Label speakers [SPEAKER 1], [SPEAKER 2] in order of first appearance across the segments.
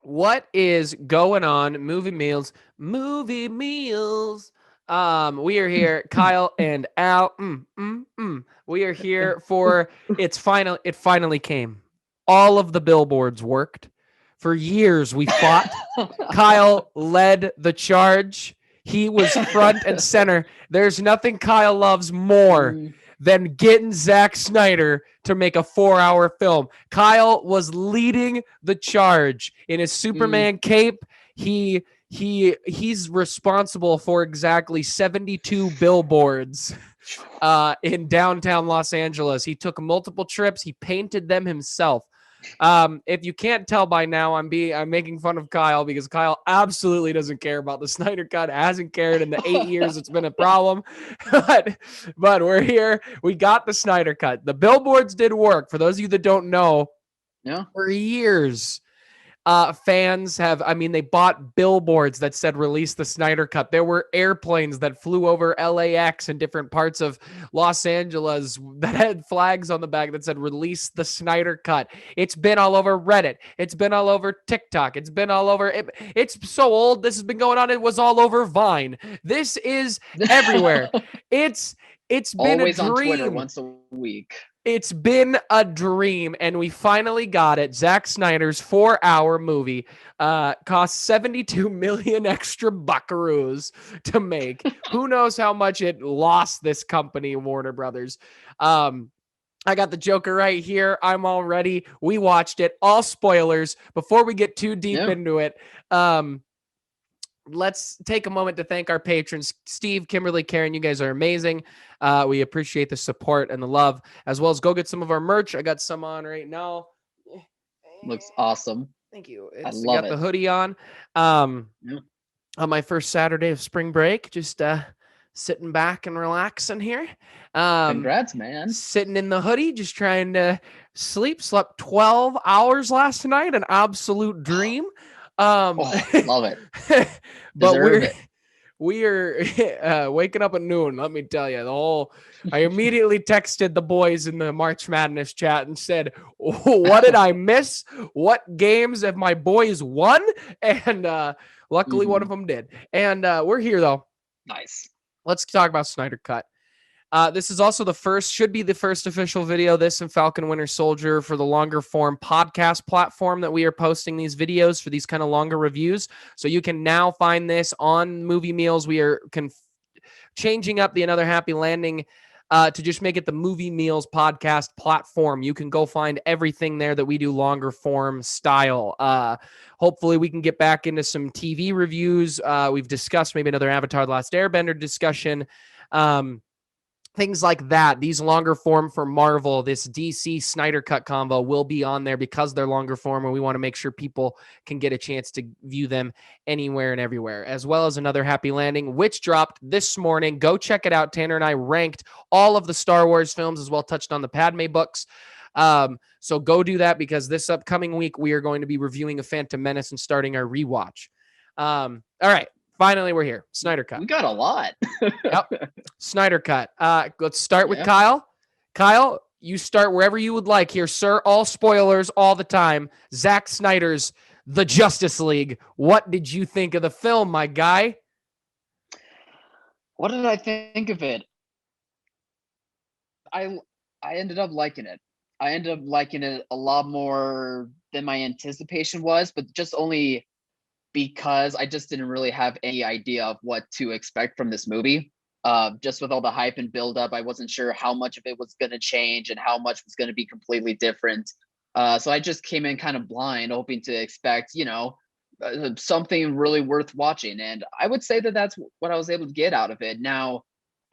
[SPEAKER 1] What is going on? Movie meals, movie meals. We are here, Kyle and Al. We are here for it finally came. All of the billboards worked. For years we fought. Kyle led the charge. He was front and center. There's nothing Kyle loves more
[SPEAKER 2] Mm,
[SPEAKER 1] than getting Zack Snyder to make a 4-hour film. Kyle was leading the charge in his
[SPEAKER 2] mm.
[SPEAKER 1] Superman cape. He's responsible for exactly 72 billboards in downtown Los Angeles. He took multiple trips. He painted them himself. If you can't tell by now, I'm making fun of Kyle because Kyle absolutely doesn't care about the Snyder Cut. Hasn't cared in the 8 years it's been a problem, but we're here. We got the Snyder Cut. The billboards did work. For those of you that don't know,
[SPEAKER 2] Yeah.
[SPEAKER 1] for years, fans have, I mean, they bought billboards that said release the Snyder Cut. There were airplanes that flew over LAX and different parts of Los Angeles that had flags on the back that said release the Snyder Cut. It's been all over Reddit. It's been all over TikTok. It's been all over. It's so old. This has been going on. It was all over Vine. This is everywhere. It's it's been a
[SPEAKER 2] Always on Twitter
[SPEAKER 1] dream.
[SPEAKER 2] once a week.
[SPEAKER 1] It's been a dream, and we finally got it. Zack Snyder's 4-hour movie cost 72 million extra buckaroos to make. Who knows how much it lost this company, Warner Brothers. I got the Joker right here. I'm all ready. We watched it. All spoilers. Before we get too deep
[SPEAKER 2] Yeah.
[SPEAKER 1] into it, let's take a moment to thank our patrons. Steve, Kimberly, Karen, you guys are amazing. We appreciate the support and the love, as well as go get some of our merch. I got some on right now.
[SPEAKER 2] Looks awesome.
[SPEAKER 1] Thank you.
[SPEAKER 2] I
[SPEAKER 1] It's
[SPEAKER 2] love
[SPEAKER 1] got the
[SPEAKER 2] it.
[SPEAKER 1] hoodie on
[SPEAKER 2] Yeah.
[SPEAKER 1] my first Saturday of spring break. Just sitting back and relaxing here. Um,
[SPEAKER 2] Congrats, man.
[SPEAKER 1] Sitting in the hoodie, just trying to sleep. Slept 12 hours last night, an absolute dream. Um,
[SPEAKER 2] Oh, love it.
[SPEAKER 1] but
[SPEAKER 2] Deserve
[SPEAKER 1] we're
[SPEAKER 2] it.
[SPEAKER 1] we are waking up at noon. Let me tell you, the whole. I immediately texted the boys in the March Madness chat and said, oh, "What did I miss? What games have my boys won?" And luckily, one of
[SPEAKER 2] Hmm.
[SPEAKER 1] them did. And we're here though.
[SPEAKER 2] Nice.
[SPEAKER 1] Let's talk about Snyder Cut. This is also should be the first official video, this and Falcon Winter Soldier, for the longer form podcast platform that we are posting these videos for these kind of longer reviews. So you can now find this on Movie Meals. We are changing up the Another Happy Landing to just make it the Movie Meals podcast platform. You can go find everything there that we do longer form style. Hopefully we can get back into some TV reviews. We've discussed maybe another Avatar: The Last Airbender discussion. Things like that. These longer form for Marvel, this DC Snyder Cut combo will be on there because they're longer form, and we want to make sure people can get a chance to view them anywhere and everywhere, as well as Another Happy Landing, which dropped this morning. Go check it out. Tanner and I ranked all of the Star Wars films, as well touched on the Padme books. So go do that, because this upcoming week we are going to be reviewing A Phantom Menace and starting our rewatch. All right. Finally, we're here. Snyder Cut.
[SPEAKER 2] We got a lot.
[SPEAKER 1] Yep. Snyder Cut. Let's start with
[SPEAKER 2] Yeah.
[SPEAKER 1] Kyle. Kyle, you start wherever you would like here, sir. All spoilers all the time. Zack Snyder's The Justice League. What did you think of the film, my guy?
[SPEAKER 2] What did I think of it? I I ended up liking it. I ended up liking it a lot more than my anticipation was, but just only because I just didn't really have any idea of what to expect from this movie. Just with all the hype and build up, I wasn't sure how much of it was going to change and how much was going to be completely different. So I just came in kind of blind, hoping to expect, something really worth watching. And I would say that that's what I was able to get out of it. Now,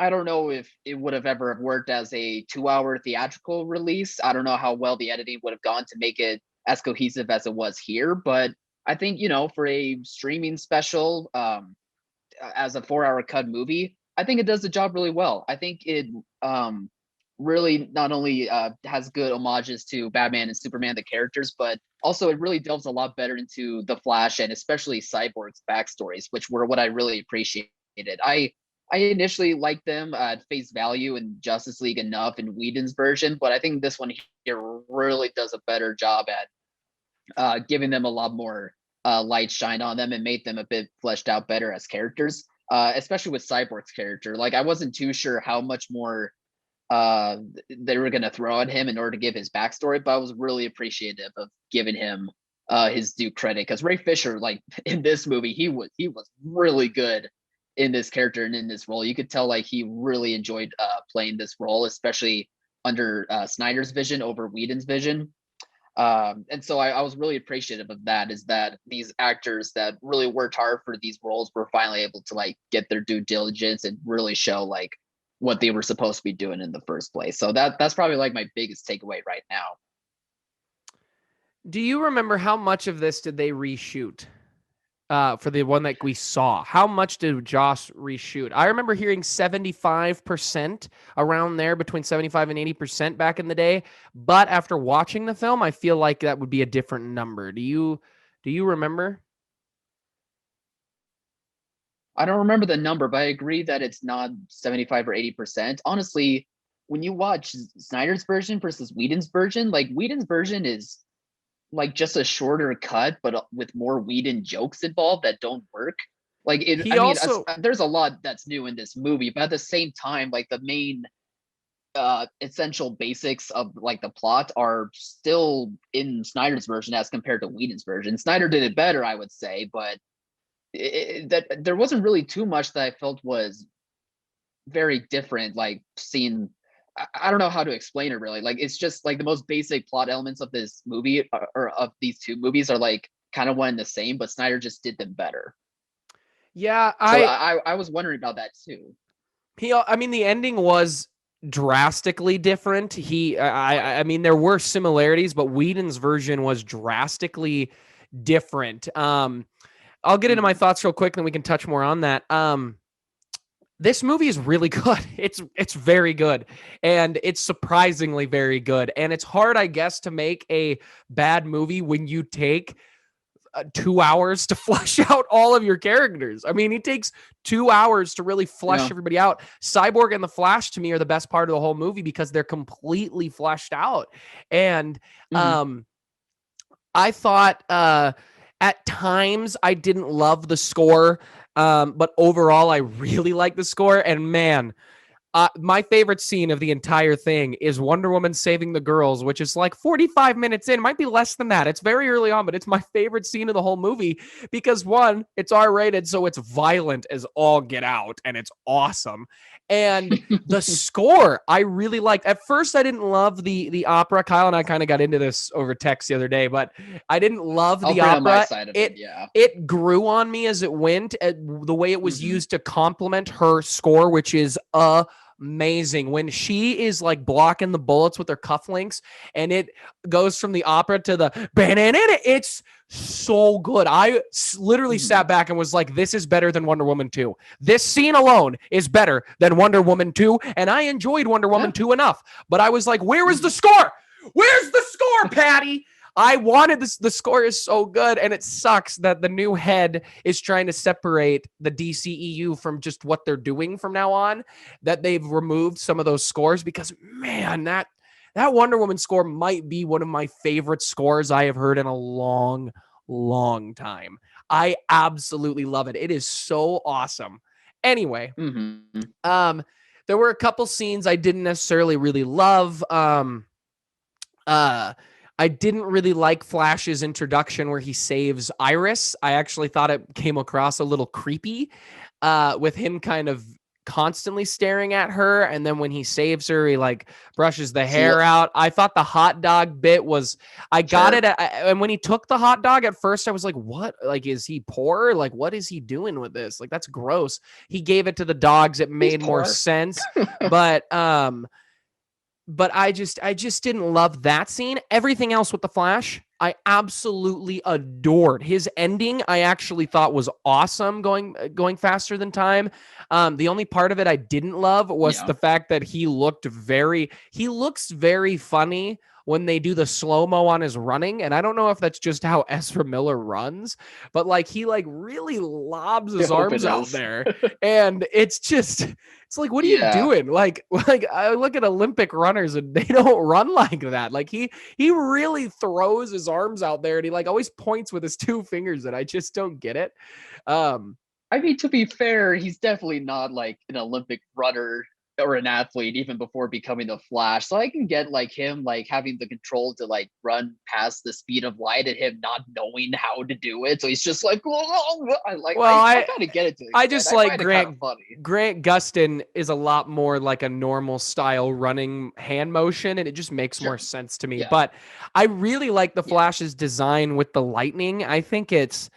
[SPEAKER 2] I don't know if it would have ever worked as a 2-hour theatrical release. I don't know how well the editing would have gone to make it as cohesive as it was here, but I think, for a streaming special, as a 4-hour cut movie, I think it does the job really well. I think it really not only has good homages to Batman and Superman, the characters, but also it really delves a lot better into the Flash and especially Cyborg's backstories, which were what I really appreciated. I initially liked them at face value in Justice League enough in Whedon's version, but I think this one here really does a better job at giving them a lot more light shined on them and made them a bit fleshed out better as characters. Especially with Cyborg's character. Like I wasn't too sure how much more they were gonna throw at him in order to give his backstory, but I was really appreciative of giving him his due credit, because Ray Fisher, like in this movie, he was really good in this character and in this role. You could tell like he really enjoyed playing this role, especially under Snyder's vision over Whedon's vision. And so I was really appreciative of that, is that these actors that really worked hard for these roles were finally able to like get their due diligence and really show like what they were supposed to be doing in the first place. So that's probably like my biggest takeaway right now.
[SPEAKER 1] Do you remember how much of this did they reshoot for the one that we saw? How much did Joss reshoot? I remember hearing 75%, around there, between 75 and 80% back in the day. But after watching the film, I feel like that would be a different number. Do you remember?
[SPEAKER 2] I don't remember the number, but I agree that it's not 75 or 80%. Honestly, when you watch Snyder's version versus Whedon's version, like Whedon's version is like just a shorter cut, but with more Whedon jokes involved that don't work. Like it,
[SPEAKER 1] He
[SPEAKER 2] I mean,
[SPEAKER 1] also
[SPEAKER 2] there's a lot that's new in this movie, but at the same time, like the main essential basics of like the plot are still in Snyder's version as compared to Whedon's version. Snyder did it better, I would say, but that there wasn't really too much that I felt was very different. Like seeing, I don't know how to explain it really. Like it's just like the most basic plot elements of this movie or of these two movies are like kind of one and the same, but Snyder just did them better.
[SPEAKER 1] Yeah,
[SPEAKER 2] So I was wondering about that too.
[SPEAKER 1] I mean, the ending was drastically different. I mean, there were similarities, but Whedon's version was drastically different. I'll get into my thoughts real quick, then we can touch more on that. This movie is really good. It's very good, and it's surprisingly very good. And it's hard, I guess, to make a bad movie when you take 2 hours to flesh out all of your characters. I mean, it takes 2 hours to really flesh everybody out. Cyborg and the Flash, to me, are the best part of the whole movie because they're completely fleshed out. And I thought at times I didn't love the score, but overall I really like the score. And man, my favorite scene of the entire thing is Wonder Woman saving the girls, which is like 45 minutes in. Might be less than that. It's very early on, but it's my favorite scene of the whole movie because, one, it's R-rated, so it's violent as all get out, and it's awesome. And the score, I really liked. At first, I didn't love the opera. Kyle and I kind of got into this over text the other day, but I didn't love the opera. On my side of it grew on me as it went. The way it was used to complement her score, which is amazing. When she is like blocking the bullets with her cufflinks, and it goes from the opera to the banana, it's so good. I literally sat back and was like, this is better than Wonder Woman 2. This scene alone is better than Wonder Woman 2, and I enjoyed Wonder Woman 2 enough. But I was like, where was the score? Where's the score, Patty? I wanted this. The score is so good, and it sucks that the new head is trying to separate the DCEU from just what they're doing from now on, that they've removed some of those scores, because, man, that Wonder Woman score might be one of my favorite scores I have heard in a long, long time. I absolutely love it. It is so awesome. Anyway, there were a couple scenes I didn't necessarily really love. I didn't really like Flash's introduction where he saves Iris. I actually thought it came across a little creepy, with him kind of constantly staring at her, and then when he saves her, he like brushes the hair out. I thought the hot dog bit was, I got it, and when he took the hot dog at first, I was like, what? Like, is he poor? Like, what is he doing with this? Like, that's gross. He gave it to the dogs. It made more sense, but I just didn't love that scene. Everything else with the Flash, I absolutely adored. His ending, I actually thought was awesome, going faster than time. The only part of it I didn't love was the fact that he looks very funny when they do the slow-mo on his running. And I don't know if that's just how Ezra Miller runs, but like he like really lobs his arms out there. And it's like, what are you doing? Like I look at Olympic runners and they don't run like that. Like he really throws his his arms out there, and he like always points with his two fingers, and I just don't get it.
[SPEAKER 2] I mean, to be fair, he's definitely not like an Olympic runner or an athlete even before becoming the Flash. So I can get like him like having the control to like run past the speed of light and him not knowing how to do it. So he's just like, whoa. I kind of get it to an
[SPEAKER 1] I
[SPEAKER 2] extent.
[SPEAKER 1] just like
[SPEAKER 2] find it kind of funny.
[SPEAKER 1] Grant Gustin is a lot more like a normal style running hand motion, and it just makes more sense to me.
[SPEAKER 2] Yeah.
[SPEAKER 1] But I really like the Flash's design with the lightning. I think it's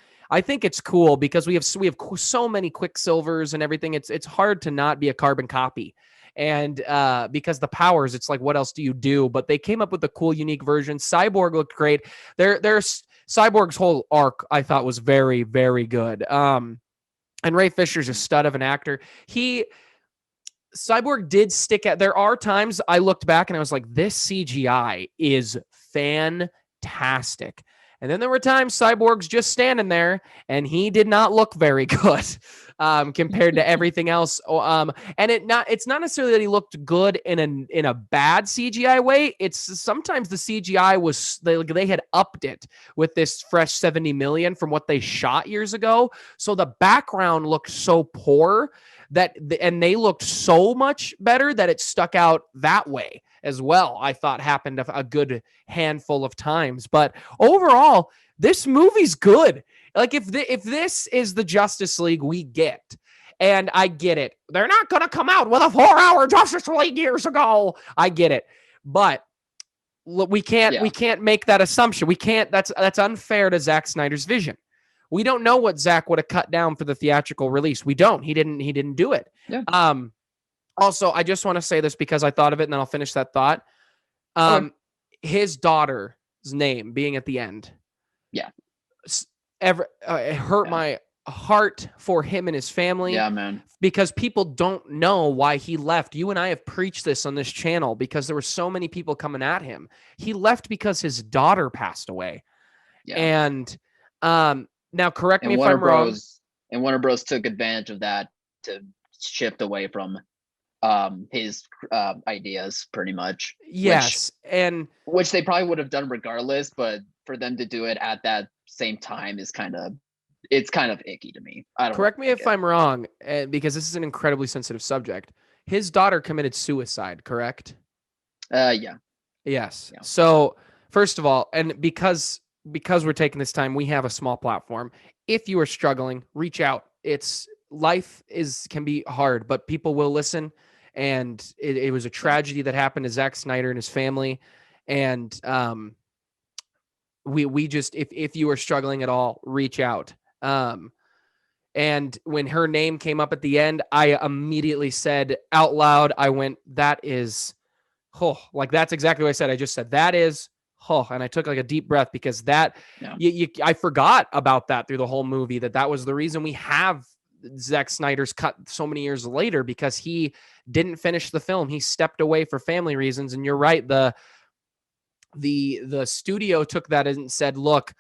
[SPEAKER 1] cool because we have so many Quicksilvers and everything. It's hard to not be a carbon copy. And because the powers, it's like, what else do you do? But they came up with a cool, unique version. Cyborg looked great. There's Cyborg's whole arc, I thought, was very, very good. And Ray Fisher's a stud of an actor. Cyborg did stick at. There are times I looked back and I was like, this CGI is fantastic. And then there were times Cyborg's just standing there and he did not look very good compared to everything else. And it's not necessarily that he looked good in a bad CGI way. It's sometimes the CGI was they had upped it with this fresh 70 million from what they shot years ago. So the background looked so poor and they looked so much better that it stuck out that way as well. I thought happened a good handful of times, but overall, this movie's good. Like if this is the Justice League we get, and I get it, they're not going to come out with a 4-hour Justice League years ago. I get it, but we can't make that assumption. We can't. That's unfair to Zack Snyder's vision. We don't know what Zack would have cut down for the theatrical release. We don't. He didn't do it.
[SPEAKER 2] Yeah.
[SPEAKER 1] Also, I just want to say this because I thought of it, and then I'll finish that thought. His daughter's name being at the end.
[SPEAKER 2] Yeah.
[SPEAKER 1] It hurt my heart for him and his family.
[SPEAKER 2] Yeah, man.
[SPEAKER 1] Because people don't know why he left. You and I have preached this on this channel because there were so many people coming at him. He left because his daughter passed away. Yeah. And now correct me if I'm wrong.
[SPEAKER 2] And Warner Bros took advantage of that to shift away from his ideas pretty much.
[SPEAKER 1] Yes.
[SPEAKER 2] Which they probably would have done regardless, but for them to do it at that same time is kind of icky to me. I don't
[SPEAKER 1] correct me if I'm wrong, because this is an incredibly sensitive subject. His daughter committed suicide, correct?
[SPEAKER 2] Yeah.
[SPEAKER 1] Yes. Yeah. So first of all, and because we're taking this time, we have a small platform. If you are struggling, reach out. Life can be hard, but people will listen. And it was a tragedy that happened to Zack Snyder and his family. And we just, if you are struggling at all, reach out. And when her name came up at the end, I immediately said out loud, I went, that is, that's exactly what I said. I just said, that is, and I took like a deep breath because I forgot about that through the whole movie, that was the reason we have Zack Snyder's cut so many years later, because he didn't finish the film. He stepped away for family reasons. And you're right. The studio took that and said, look,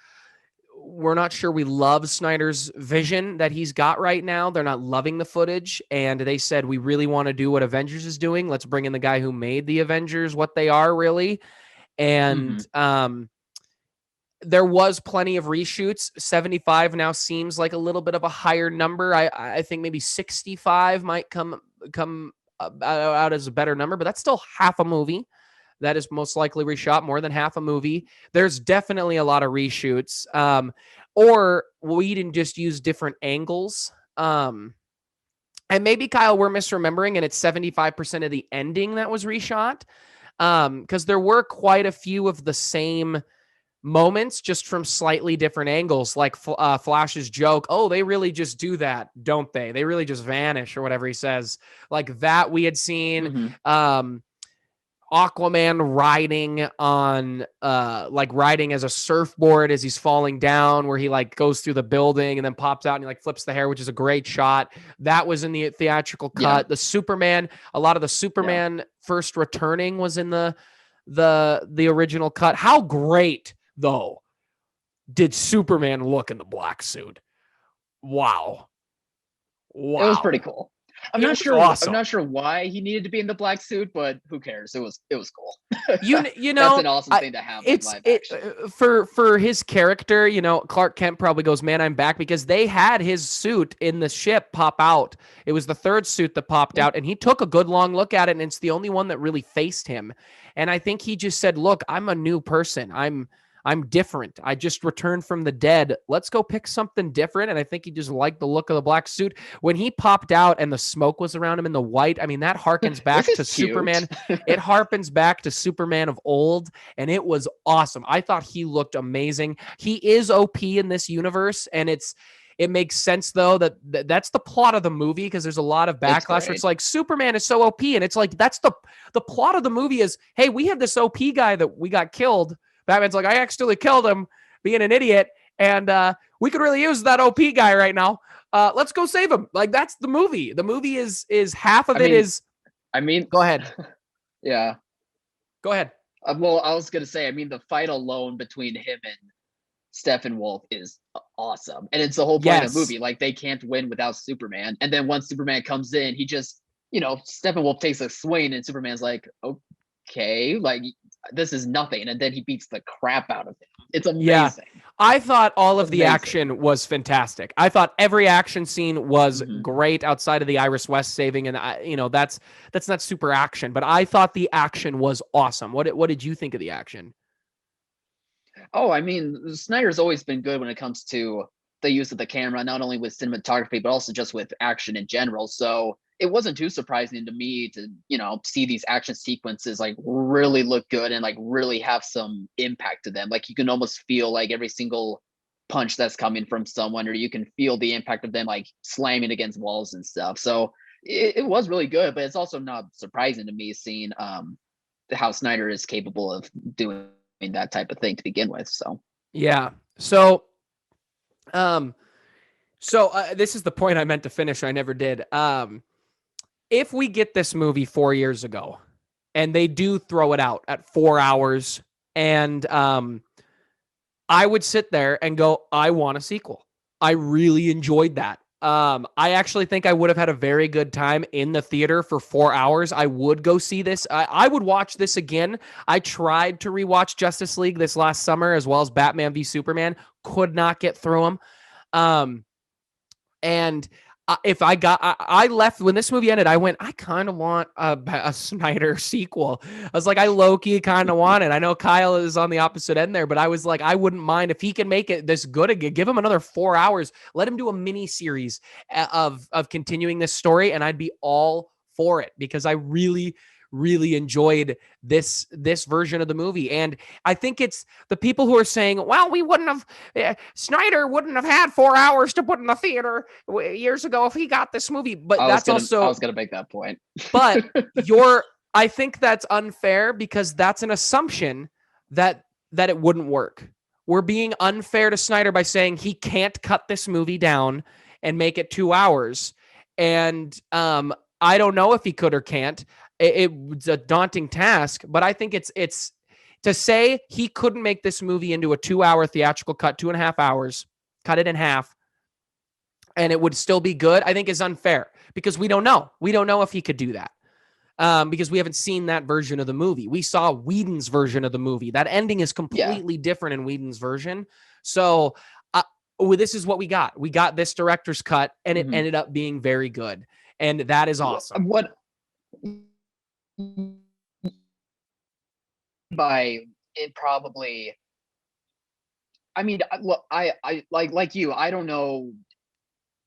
[SPEAKER 1] we're not sure we love Snyder's vision that he's got right now. They're not loving the footage. And they said, we really want to do what Avengers is doing. Let's bring in the guy who made the Avengers, what they are really. And there was plenty of reshoots. 75 now seems like a little bit of a higher number. I think maybe 65 might come out as a better number, but that's still half a movie. That is most likely reshot, more than half a movie. There's definitely a lot of reshoots. Or we didn't just use different angles. And maybe, Kyle, we're misremembering, and it's 75% of the ending that was reshot. Because there were quite a few of the same moments, just from slightly different angles, like Flash's joke, they really just do that, don't they? They really just vanish, or whatever he says. Like that we had seen. Aquaman riding as a surfboard as he's falling down, where he like goes through the building and then pops out and he like flips the hair, which is a great shot. That was in the theatrical cut. Yeah. The Superman, a lot of the Superman first returning was in the original cut. How great though did Superman look in the black suit? Wow.
[SPEAKER 2] It was pretty cool. I'm
[SPEAKER 1] It
[SPEAKER 2] not
[SPEAKER 1] was
[SPEAKER 2] sure. I'm
[SPEAKER 1] awesome.
[SPEAKER 2] not sure why he needed to be in the black suit, but who cares? It was cool.
[SPEAKER 1] You
[SPEAKER 2] That's
[SPEAKER 1] know,
[SPEAKER 2] an awesome
[SPEAKER 1] I
[SPEAKER 2] thing to have, like
[SPEAKER 1] it's
[SPEAKER 2] live
[SPEAKER 1] it
[SPEAKER 2] action.
[SPEAKER 1] for his character, you know, Clark Kent probably goes, "Man, I'm back," because they had his suit in the ship pop out. It was the third suit that popped
[SPEAKER 2] Yeah.
[SPEAKER 1] out, and he took a good long look at it, and it's the only one that really faced him. And I think he just said, "Look, I'm a new person. I'm different. I just returned from the dead. Let's go pick something different." And I think he just liked the look of the black suit. When he popped out and the smoke was around him in the white, I mean, that harkens
[SPEAKER 2] This
[SPEAKER 1] back to
[SPEAKER 2] is cute.
[SPEAKER 1] Superman. It harpens back to Superman of old, and it was awesome. I thought he looked amazing. He is OP in this universe, and it makes sense though that that's the plot of the movie, because there's a lot of
[SPEAKER 2] It's
[SPEAKER 1] backlash where it's
[SPEAKER 2] great.
[SPEAKER 1] like Superman is so OP, and it's like that's the plot of the movie is, hey, we have this OP guy that we got killed. Batman's like, I accidentally killed him, being an idiot, and we could really use that OP guy right now. Let's go save him. Like, that's the movie. The movie is half
[SPEAKER 2] I
[SPEAKER 1] of it
[SPEAKER 2] mean,
[SPEAKER 1] is.
[SPEAKER 2] I mean,
[SPEAKER 1] Go ahead.
[SPEAKER 2] yeah.
[SPEAKER 1] Go ahead.
[SPEAKER 2] Well, I was gonna say, I mean, the fight alone between him and Steppenwolf is awesome, and it's the whole point of the
[SPEAKER 1] Yes.
[SPEAKER 2] movie. Like they can't win without Superman, and then once Superman comes in, he just, Steppenwolf takes a swing, and Superman's like, okay, like this is nothing, and then he beats the crap out of him. It's
[SPEAKER 1] Yeah.
[SPEAKER 2] amazing,
[SPEAKER 1] I thought all of the
[SPEAKER 2] amazing.
[SPEAKER 1] action was fantastic. I thought every action scene was
[SPEAKER 2] Hmm.
[SPEAKER 1] great outside of the Iris West saving, and that's not super action, but I thought the action was awesome. What did you think of the action?
[SPEAKER 2] Oh, I mean, Snyder's always been good when it comes to the use of the camera, not only with cinematography, but also just with action in general. So it wasn't too surprising to me to, see these action sequences like really look good and like really have some impact to them. Like you can almost feel like every single punch that's coming from someone, or you can feel the impact of them like slamming against walls and stuff. So it was really good, but it's also not surprising to me seeing how Snyder is capable of doing that type of thing to begin with. So
[SPEAKER 1] Yeah. Um this is the point I meant to finish. I never did. If we get this movie 4 years ago and they do throw it out at 4 hours, and I would sit there and go, I want a sequel. I really enjoyed that. I actually think I would have had a very good time in the theater for 4 hours. I would go see this. I would watch this again. I tried to rewatch Justice League this last summer, as well as Batman v Superman. Could not get through them. And if I left when this movie ended, I went, I kind of want a Snyder sequel. I was like, I low key kind of want it. I know Kyle is on the opposite end there, but I was like, I wouldn't mind if he can make it this good again. Give him another 4 hours. Let him do a mini series of continuing this story, and I'd be all for it, because I really enjoyed this version of the movie. And I think it's the people who are saying, well, we wouldn't have Snyder wouldn't have had 4 hours to put in the theater years ago if he got this movie. But that's
[SPEAKER 2] I
[SPEAKER 1] also,
[SPEAKER 2] was gonna make that point.
[SPEAKER 1] but you're, I think that's unfair, because that's an assumption that it wouldn't work. We're being unfair to Snyder by saying he can't cut this movie down and make it 2 hours. And I don't know if he could or can't. It's a daunting task, but I think it's to say he couldn't make this movie into a 2 hour theatrical cut, 2.5 hours, cut it in half, and it would still be good, I think is unfair, because we don't know. We don't know if he could do that. Because we haven't seen that version of the movie. We saw Whedon's version of the movie. That ending is
[SPEAKER 2] Yeah.
[SPEAKER 1] completely different in Whedon's version. So this is what we got. We got this director's cut, and it
[SPEAKER 2] Hmm.
[SPEAKER 1] ended up being very good. And that is awesome.
[SPEAKER 2] What by it probably I mean, look, I like you, I don't know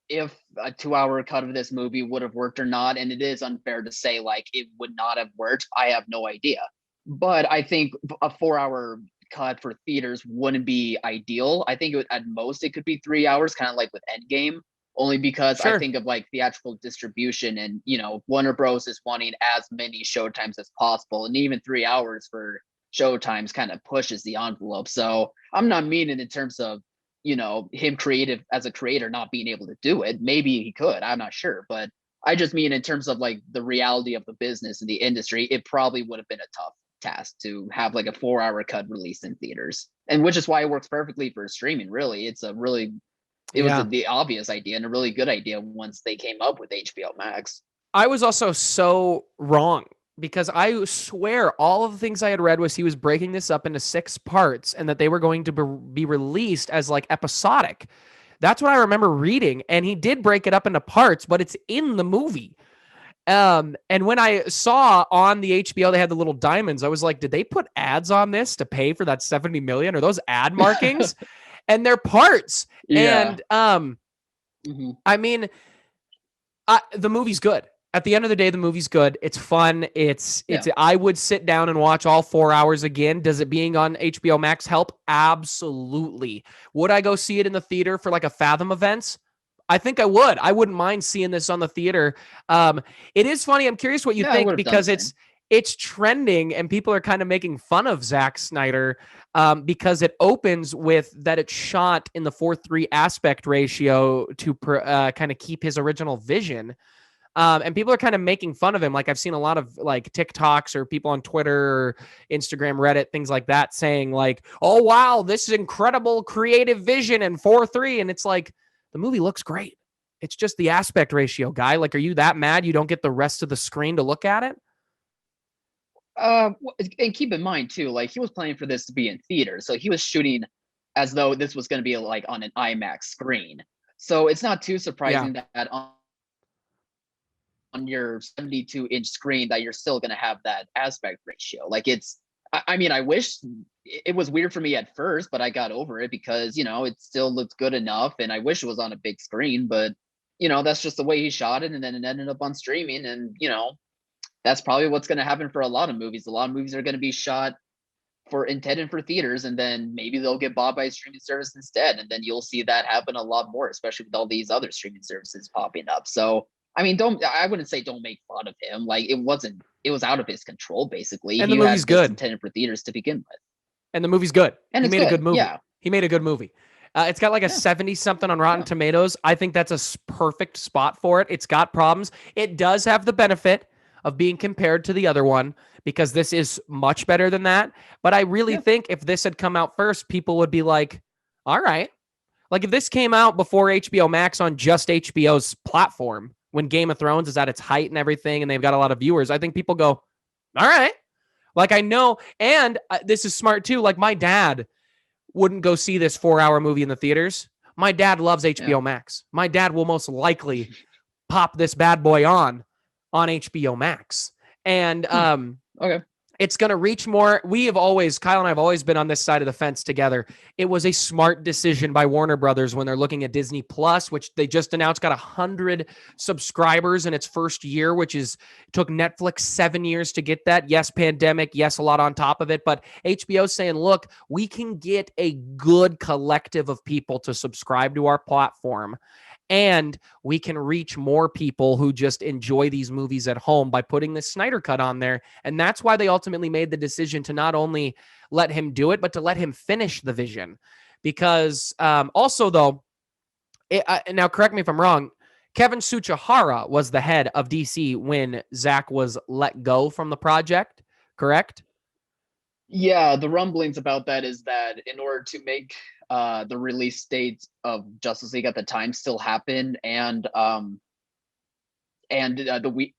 [SPEAKER 2] if a 2 hour cut of this movie would have worked or not, and it is unfair to say like it would not have worked. I have no idea. But I think a 4 hour cut for theaters wouldn't be ideal. I think at most it could be 3 hours, kind of like with Endgame, only because I
[SPEAKER 1] Sure.
[SPEAKER 2] think of like theatrical distribution, and Warner Bros is wanting as many showtimes as possible, and even 3 hours for showtimes kind of pushes the envelope. So I'm not meaning in terms of him creative as a creator not being able to do it. Maybe he could, I'm not sure, but I just mean in terms of like the reality of the business and the industry, it probably would have been a tough task to have like a 4 hour cut released in theaters, and which is why it works perfectly for streaming. Really, it's a really it was
[SPEAKER 1] Yeah.
[SPEAKER 2] the obvious idea and a really good idea once they came up with HBO Max.
[SPEAKER 1] I was also so wrong because I swear all of the things I had read was he was breaking this up into 6 parts and that they were going to be released as like episodic. That's what I remember reading. And he did break it up into parts, but it's in the movie. And when I saw on the HBO they had the little diamonds, I was like, did they put ads on this to pay for that 70 million? Are those ad markings? And they're parts.
[SPEAKER 2] Yeah.
[SPEAKER 1] And
[SPEAKER 2] Hmm.
[SPEAKER 1] I mean, the movie's good. At the end of the day, the movie's good. It's fun.
[SPEAKER 2] Yeah.
[SPEAKER 1] I would sit down and watch all 4 hours again. Does it being on HBO Max help? Absolutely. Would I go see it in the theater for like a Fathom events? I think I would. I wouldn't mind seeing this on the theater. It is funny. I'm curious what you
[SPEAKER 2] Yeah, I
[SPEAKER 1] think
[SPEAKER 2] would have done the
[SPEAKER 1] because
[SPEAKER 2] same.
[SPEAKER 1] it's trending and people are kind of making fun of Zack Snyder because it opens with that it's shot in the 4:3 aspect ratio to kind of keep his original vision. And people are kind of making fun of him. Like I've seen a lot of like TikToks or people on Twitter or Instagram, Reddit, things like that saying like, oh, wow, this is incredible creative vision in 4:3. And it's like, the movie looks great. It's just the aspect ratio, guy. Like, are you that mad you don't get the rest of the screen to look at it?
[SPEAKER 2] And keep in mind too, like he was planning for this to be in theater, so he was shooting as though this was going to be like on an IMAX screen. So it's not too
[SPEAKER 1] Yeah.
[SPEAKER 2] surprising that on your 72-inch screen that you're still going to have that aspect ratio. Like I mean, I wish it was weird for me at first, but I got over it because, it still looked good enough. And I wish it was on a big screen, but, that's just the way he shot it. And then it ended up on streaming. And, that's probably what's going to happen for a lot of movies. A lot of movies are going to be shot intended for theaters, and then maybe they'll get bought by a streaming service instead. And then you'll see that happen a lot more, especially with all these other streaming services popping up. So, I mean, I wouldn't say don't make fun of him. Like it was out of his control, basically.
[SPEAKER 1] And the
[SPEAKER 2] He
[SPEAKER 1] movie's
[SPEAKER 2] had this
[SPEAKER 1] good.
[SPEAKER 2] intended for theaters to begin with.
[SPEAKER 1] And the movie's good.
[SPEAKER 2] And
[SPEAKER 1] He
[SPEAKER 2] it's
[SPEAKER 1] made a good
[SPEAKER 2] good.
[SPEAKER 1] movie.
[SPEAKER 2] Yeah.
[SPEAKER 1] He made a good movie. It's got like a
[SPEAKER 2] Yeah.
[SPEAKER 1] 70 something on Rotten
[SPEAKER 2] Yeah.
[SPEAKER 1] Tomatoes. I think that's a perfect spot for it. It's got problems. It does have the benefit of being compared to the other one because this is much better than that. But I really think if this had come out first, people would be like, all right. Like if this came out before HBO Max on just HBO's platform, when Game of Thrones is at its height and everything, and they've got a lot of viewers, I think people go, all right. Like I know, and this is smart too. Like my dad wouldn't go see this 4-hour movie in the theaters. My dad loves HBO Max. My dad will most likely pop this bad boy on HBO Max. And
[SPEAKER 2] Okay.
[SPEAKER 1] it's going to reach more. Kyle and I have always been on this side of the fence together. It was a smart decision by Warner Brothers when they're looking at Disney Plus, which they just announced got 100 subscribers in its first year, which took Netflix 7 years to get that. Yes, pandemic. Yes, a lot on top of it. But HBO saying, look, we can get a good collective of people to subscribe to our platform. And we can reach more people who just enjoy these movies at home by putting the Snyder Cut on there. And that's why they ultimately made the decision to not only let him do it, but to let him finish the vision. Because also, though, now correct me if I'm wrong, Kevin Tsuchihara was the head of DC when Zack was let go from the project, correct?
[SPEAKER 2] Yeah, the rumblings about that is that in order to make the release date of Justice League at the time still happen, and the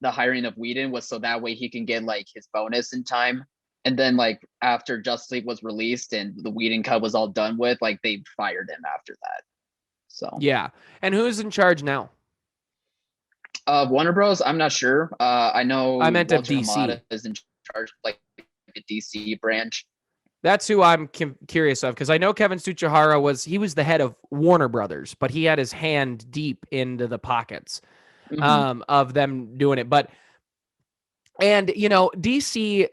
[SPEAKER 2] hiring of Whedon was so that way he can get like his bonus in time. And then like after Justice League was released and the Whedon cut was all done with, like they fired him after that. So
[SPEAKER 1] yeah. And who's in charge now?
[SPEAKER 2] Warner Bros. I'm not sure. I know
[SPEAKER 1] I meant of
[SPEAKER 2] Walter
[SPEAKER 1] DC.
[SPEAKER 2] Hamada is in charge, like the DC branch.
[SPEAKER 1] That's who I'm curious of, because I know Kevin Tsuchihara was the head of Warner Brothers, but he had his hand deep into the pockets of them doing it. And DC,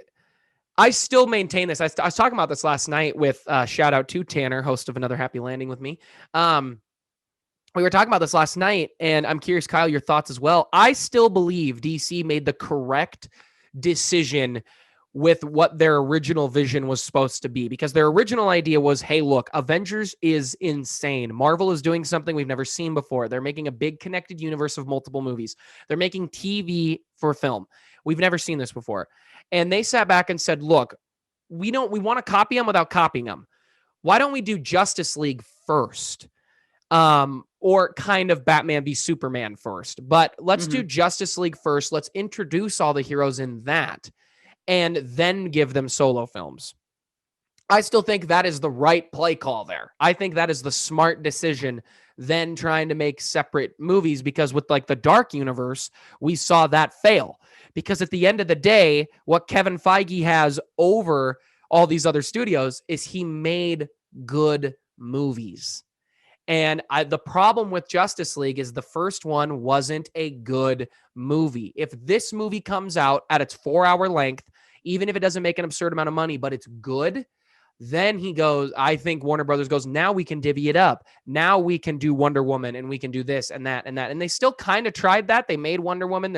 [SPEAKER 1] I still maintain this. I was talking about this last night with shout out to Tanner, host of Another Happy Landing with me. We were talking about this last night, and I'm curious, Kyle, your thoughts as well. I still believe DC made the correct decision with what their original vision was supposed to be, because their original idea was, hey, look, Avengers is insane. Marvel is doing something we've never seen before. They're making a big connected universe of multiple movies. They're making TV for film. We've never seen this before. And they sat back and said, look, we want to copy them without copying them. Why don't we do Justice League first? or kind of Batman v Superman first. But let's do
[SPEAKER 2] Mhm.
[SPEAKER 1] Justice League first. Let's introduce all the heroes in that and then give them solo films. I still think that is the right play call there. I think that is the smart decision than trying to make separate movies, because with like the Dark Universe, we saw that fail. Because at the end of the day, what Kevin Feige has over all these other studios is he made good movies. And the problem with Justice League is the first one wasn't a good movie. If this movie comes out at its 4-hour length, even if it doesn't make an absurd amount of money, but it's good, then he goes, I think Warner Brothers goes, now we can divvy it up. Now we can do Wonder Woman and we can do this and that and that. And they still kind of tried that. They made Wonder Woman.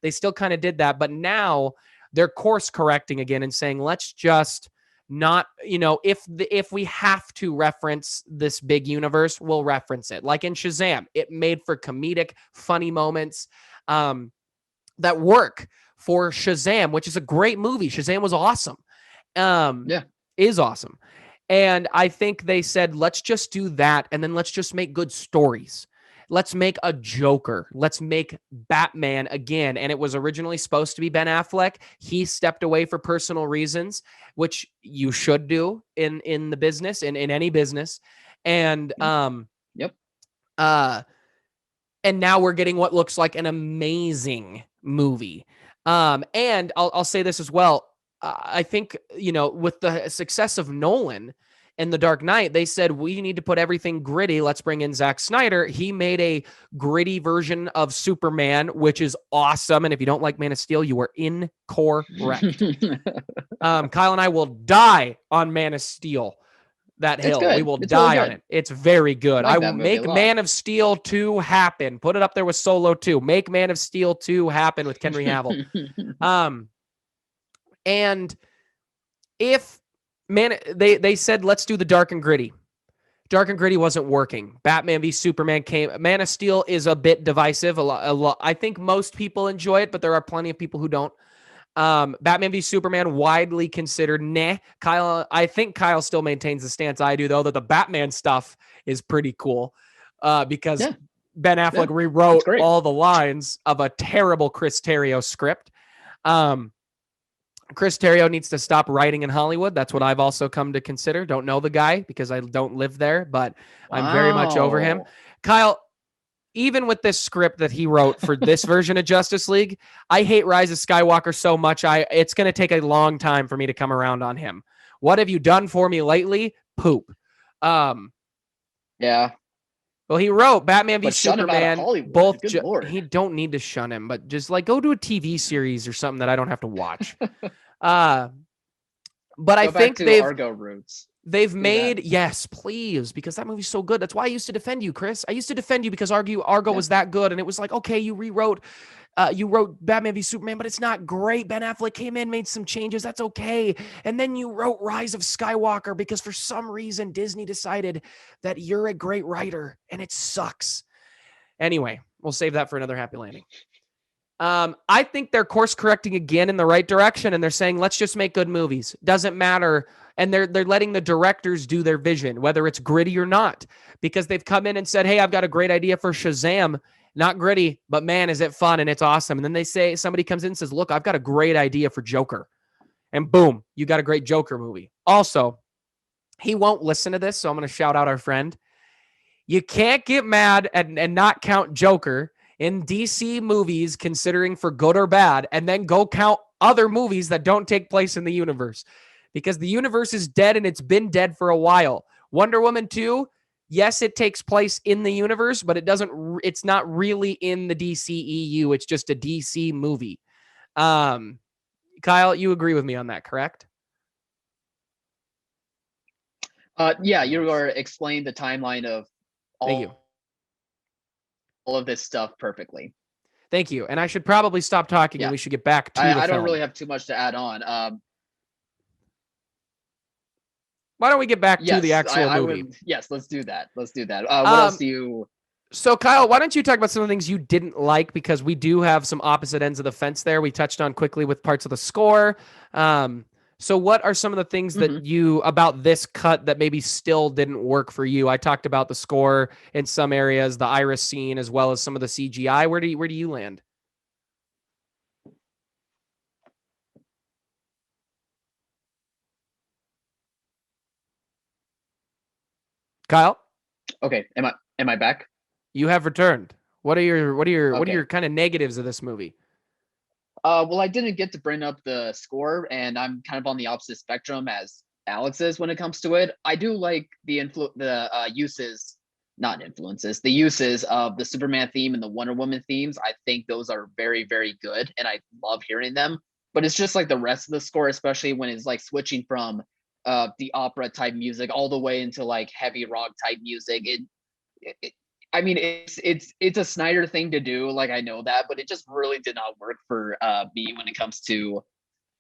[SPEAKER 1] They still kind of did that. But now they're course correcting again and saying, let's just not, if we have to reference this big universe, we'll reference it. Like in Shazam, it made for comedic, funny moments that work for Shazam, which is a great movie. Shazam was awesome.
[SPEAKER 2] Yeah.
[SPEAKER 1] Is awesome. And I think they said, let's just do that. And then let's just make good stories. Let's make a Joker. Let's make Batman again. And it was originally supposed to be Ben Affleck. He stepped away for personal reasons, which you should do in the business, in any business. And
[SPEAKER 2] Yep.
[SPEAKER 1] And now we're getting what looks like an amazing movie. And I'll say this as well. I think, with the success of Nolan and The Dark Knight, they said, we need to put everything gritty. Let's bring in Zack Snyder. He made a gritty version of Superman, which is awesome. And if you don't like Man of Steel, you are incorrect. Kyle and I will die on Man of Steel. That hill. We will die on it. It's very good. I will make Man of Steel 2 happen. Put it up there with Solo 2. Make Man of Steel 2 happen with Henry Cavill. And if they said, let's do the dark and gritty. Dark and gritty wasn't working. Batman v Superman came. Man of Steel is a bit divisive. A lot. I think most people enjoy it, but there are plenty of people who don't. Batman v Superman, widely considered Kyle. I think Kyle still maintains the stance I do, though, that the Batman stuff is pretty cool because Ben Affleck rewrote all the lines of a terrible Chris Terrio script. Chris Terrio needs to stop writing in Hollywood. That's what I've also come to consider. Don't know the guy because I don't live there, but I'm very much over him. Kyle, even with this script that he wrote for this version of Justice League, I hate Rise of Skywalker so much. It's going to take a long time for me to come around on him. What have you done for me lately? Poop.
[SPEAKER 2] Yeah.
[SPEAKER 1] Well, he wrote Batman v Superman. Both.
[SPEAKER 2] He
[SPEAKER 1] don't need to shun him, but just like go to a TV series or something that I don't have to watch. But I think they've
[SPEAKER 2] Argo roots.
[SPEAKER 1] They've made, yes, please, because that movie's so good. That's why I used to defend you, Chris. I used to defend you because Argo was that good, and it was like, okay, you wrote Batman v Superman, but it's not great. Ben Affleck came in, made some changes. That's okay. And then you wrote Rise of Skywalker because for some reason Disney decided that you're a great writer, and it sucks. Anyway, we'll save that for another happy landing. I think they're course correcting again in the right direction, and they're saying, let's just make good movies. Doesn't matter. And they're letting the directors do their vision, whether it's gritty or not, because they've come in and said, hey, I've got a great idea for Shazam. Not gritty, but man, is it fun and it's awesome. And then they say, somebody comes in and says, look, I've got a great idea for Joker. And boom, you got a great Joker movie. Also, he won't listen to this, so I'm going to shout out our friend. You can't get mad and not count Joker in DC movies, considering for good or bad, and then go count other movies that don't take place in the universe. Because the universe is dead and it's been dead for a while. Wonder Woman 2, yes, it takes place in the universe, but it's not really in the DCEU. It's just a DC movie. Kyle, you agree with me on that, correct?
[SPEAKER 2] Yeah, you are explaining the timeline of all of this stuff perfectly.
[SPEAKER 1] Thank you. And I should probably stop talking and we should get back to the film.
[SPEAKER 2] I don't really have too much to add on.
[SPEAKER 1] Why don't we get back to the actual movie?
[SPEAKER 2] Yes, let's do that. What else do you...
[SPEAKER 1] So, Kyle, why don't you talk about some of the things you didn't like? Because we do have some opposite ends of the fence there. We touched on quickly with parts of the score. So what are some of the things that
[SPEAKER 2] Hmm.
[SPEAKER 1] you about this cut that maybe still didn't work for you? I talked about the score in some areas, the iris scene, as well as some of the CGI. Where do you land? Kyle,
[SPEAKER 2] Okay, am I back?
[SPEAKER 1] you have returned. What are your
[SPEAKER 2] Okay.
[SPEAKER 1] kind of negatives of this movie?
[SPEAKER 2] Well, I didn't get to bring up the score, and I'm kind of on the opposite spectrum as Alex is when it comes to it. I do like the uses, not influences, the uses of the Superman theme and the Wonder Woman themes. I think those are very, very good, and I love hearing them. But it's just like the rest of the score, especially when it's like switching from the opera type music all the way into like heavy rock type music. It I mean, it's a Snyder thing to do, like I know that, but it just really did not work for me when it comes to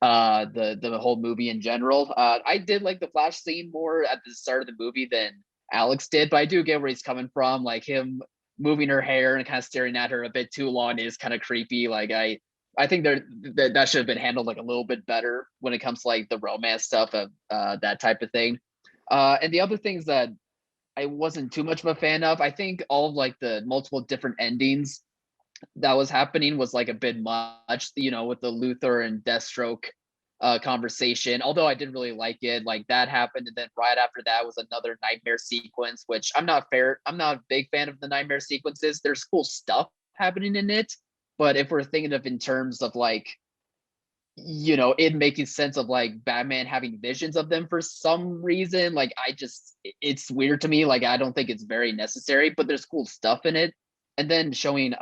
[SPEAKER 2] the whole movie in general. I did like the Flash scene more at the start of the movie than Alex did, but I do get where he's coming from. Like him moving her hair and kind of staring at her a bit too long is kind of creepy. Like I think that should have been handled like a little bit better when it comes to like the romance stuff of that type of thing. And the other things that I wasn't too much of a fan of. I think all of like the multiple different endings that was happening was like a bit much, with the Luthor and Deathstroke conversation. Although I did really like it, like that happened, and then right after that was another nightmare sequence, which I'm not a big fan of the nightmare sequences. There's cool stuff happening in it, but if we're thinking of in terms of like it making sense of like Batman having visions of them for some reason. Like it's weird to me. Like I don't think it's very necessary, but there's cool stuff in it. And then showing